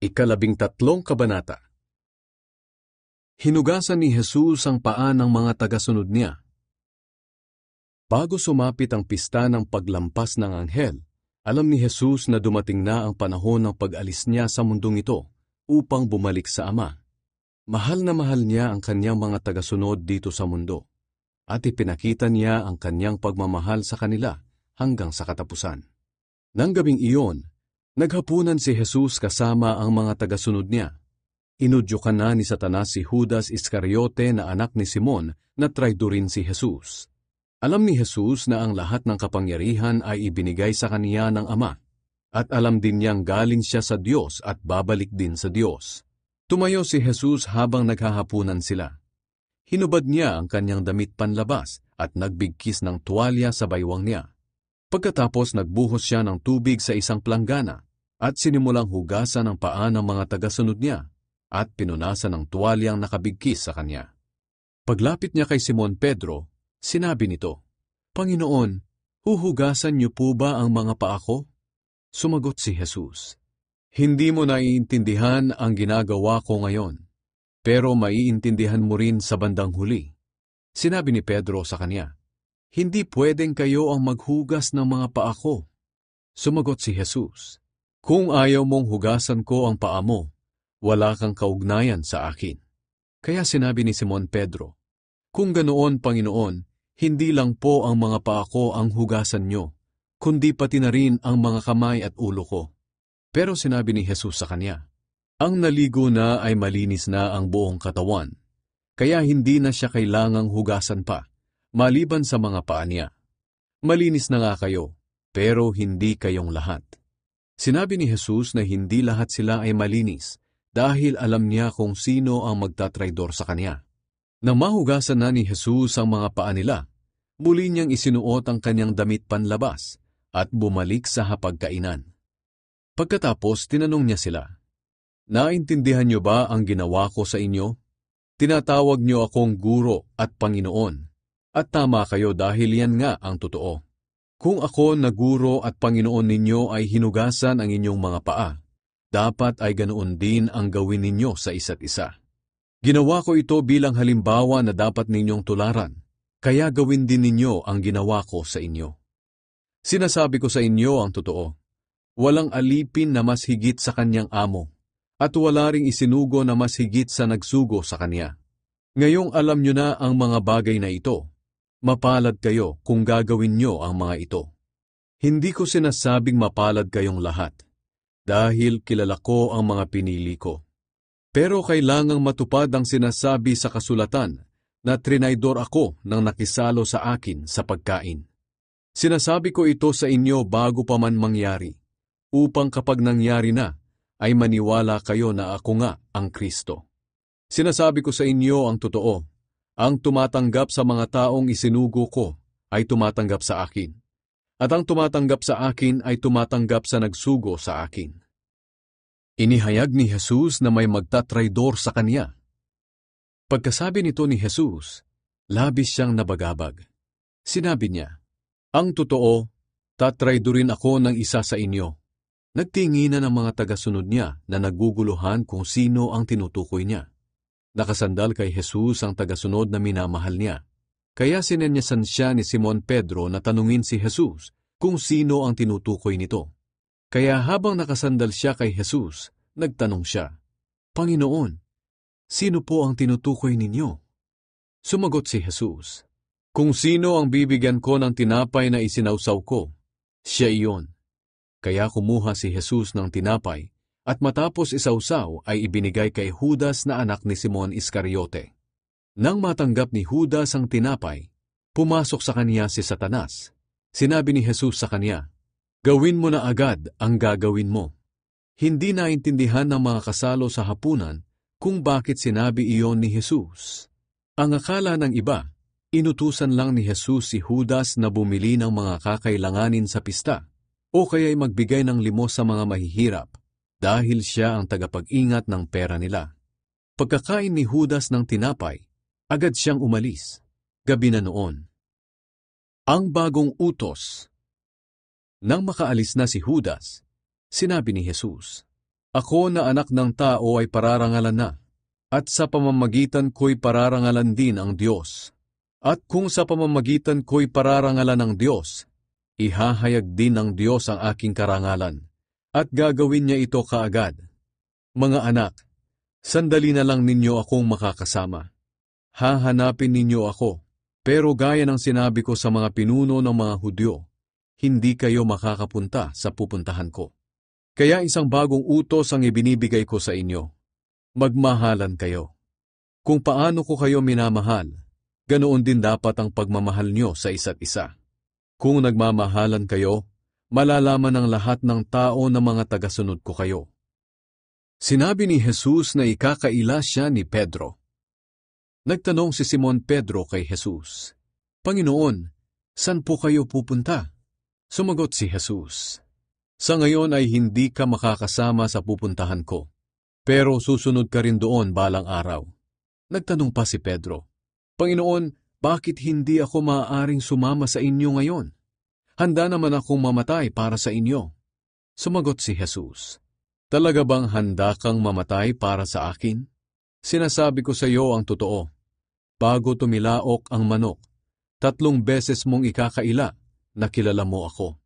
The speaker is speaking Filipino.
Ikalabing-tatlong kabanata. Hinugasan ni Jesus ang paa ng mga tagasunod niya. Bago sumapit ang pista ng paglampas ng anghel, alam ni Jesus na dumating na ang panahon ng pag-alis niya sa mundong ito upang bumalik sa Ama. Mahal na mahal niya ang kanyang mga tagasunod dito sa mundo, at ipinakita niya ang kanyang pagmamahal sa kanila hanggang sa katapusan. Nang gabing iyon, naghapunan si Jesus kasama ang mga tagasunod niya. Inudyukan na ni Satanas si Judas Iscariote na anak ni Simon na traidorin si Jesus. Alam ni Jesus na ang lahat ng kapangyarihan ay ibinigay sa kaniya ng Ama, at alam din niyang galing siya sa Diyos at babalik din sa Diyos. Tumayo si Jesus habang naghahapunan sila. Hinubad niya ang kanyang damit panlabas at nagbigkis ng tuwalya sa baywang niya. Pagkatapos nagbuhos siya ng tubig sa isang planggana at sinimulang hugasan ang paa ng mga tagasunod niya at pinunasan ng tuwalyang nakabigkis sa kanya. Paglapit niya kay Simon Pedro, sinabi nito, "Panginoon, huhugasan niyo po ba ang mga paa ko?" Sumagot si Jesus, "Hindi mo naiintindihan ang ginagawa ko ngayon, pero maiintindihan mo rin sa bandang huli." Sinabi ni Pedro sa kanya, "Hindi pwedeng kayo ang maghugas ng mga paa ko." Sumagot si Jesus, "Kung ayaw mong hugasan ko ang paa mo, wala kang kaugnayan sa akin." Kaya sinabi ni Simon Pedro, "Kung ganoon, Panginoon, hindi lang po ang mga paa ko ang hugasan nyo, kundi pati na rin ang mga kamay at ulo ko." Pero sinabi ni Jesus sa kanya, "Ang naligo na ay malinis na ang buong katawan, kaya hindi na siya kailangang hugasan pa, maliban sa mga paa niya. Malinis na nga kayo, pero hindi kayong lahat." Sinabi ni Jesus na hindi lahat sila ay malinis dahil alam niya kung sino ang magtatraidor sa kanya. Nang mahugasan na ni Jesus ang mga paa nila, muli niyang isinuot ang kanyang damit panlabas at bumalik sa hapagkainan. Pagkatapos tinanong niya sila, "Naintindihan niyo ba ang ginawa ko sa inyo? Tinatawag niyo akong guro at Panginoon, at tama kayo dahil yan nga ang totoo. Kung ako na guro at Panginoon ninyo ay hinugasan ang inyong mga paa, dapat ay ganoon din ang gawin ninyo sa isa't isa. Ginawa ko ito bilang halimbawa na dapat ninyong tularan, kaya gawin din ninyo ang ginawa ko sa inyo. Sinasabi ko sa inyo ang totoo. Walang alipin na mas higit sa kanyang amo, at wala ring isinugo na mas higit sa nagsugo sa kanya. Ngayong alam nyo na ang mga bagay na ito, mapalad kayo kung gagawin nyo ang mga ito. Hindi ko sinasabing mapalad kayong lahat, dahil kilala ko ang mga pinili ko. Pero kailangang matupad ang sinasabi sa kasulatan na trinaydor ako nang nakisalo sa akin sa pagkain. Sinasabi ko ito sa inyo bago pa man mangyari, upang kapag nangyari na, ay maniwala kayo na ako nga ang Kristo. Sinasabi ko sa inyo ang totoo, ang tumatanggap sa mga taong isinugo ko ay tumatanggap sa akin, at ang tumatanggap sa akin ay tumatanggap sa nagsugo sa akin." Inihayag ni Jesus na may magtatraidor sa kanya. Pagkasabi nito ni Jesus, labis siyang nabagabag. Sinabi niya, "Ang totoo, tatraidorin ako ng isa sa inyo." Nagtinginan ang mga tagasunod niya na naguguluhan kung sino ang tinutukoy niya. Nakasandal kay Jesus ang tagasunod na minamahal niya. Kaya sinenyasan siya ni Simon Pedro na tanungin si Jesus kung sino ang tinutukoy nito. Kaya habang nakasandal siya kay Jesus, nagtanong siya, "Panginoon, sino po ang tinutukoy ninyo?" Sumagot si Jesus, "Kung sino ang bibigyan ko ng tinapay na isinawsaw ko, siya iyon." Kaya kumuha si Jesus ng tinapay, at matapos isawsaw ay ibinigay kay Judas na anak ni Simon Iscariote. Nang matanggap ni Judas ang tinapay, pumasok sa kanya si Satanas. Sinabi ni Jesus sa kanya, "Gawin mo na agad ang gagawin mo." Hindi naintindihan ng mga kasalo sa hapunan kung bakit sinabi iyon ni Jesus. Ang akala ng iba, inutusan lang ni Jesus si Judas na bumili ng mga kakailanganin sa pista, o kaya'y magbigay ng limos sa mga mahihirap, dahil siya ang tagapag-ingat ng pera nila. Pagkakain ni Judas ng tinapay, agad siyang umalis. Gabi na noon. Ang bagong utos. Nang makaalis na si Judas, sinabi ni Jesus, Ako na anak ng tao ay pararangalan na, at sa pamamagitan ko'y pararangalan din ang Diyos. At kung sa pamamagitan ko'y pararangalan ng Diyos, ihahayag din ng Diyos ang aking karangalan, at gagawin niya ito kaagad. Mga anak, sandali na lang ninyo akong makakasama. Hahanapin ninyo ako, pero gaya ng sinabi ko sa mga pinuno ng mga Hudyo, hindi kayo makakapunta sa pupuntahan ko. Kaya isang bagong utos ang ibinibigay ko sa inyo. Magmahalan kayo. Kung paano ko kayo minamahal, ganoon din dapat ang pagmamahal nyo sa isa't isa. Kung nagmamahalan kayo, malalaman ng lahat ng tao na mga tagasunod ko kayo. Sinabi ni Jesus na ikakaila siya ni Pedro. Nagtanong si Simon Pedro kay Jesus, Panginoon, saan po kayo pupunta? Sumagot si Jesus, Sa ngayon ay hindi ka makakasama sa pupuntahan ko, pero susunod ka rin doon balang araw. Nagtanong pa si Pedro, Panginoon, bakit hindi ako maaaring sumama sa inyo ngayon? Handa naman akong mamatay para sa inyo. Sumagot si Jesus, Talaga bang handa kang mamatay para sa akin? Sinasabi ko sa iyo ang totoo. Bago tumilaok ang manok, 3 beses mong ikakaila na kilala mo ako.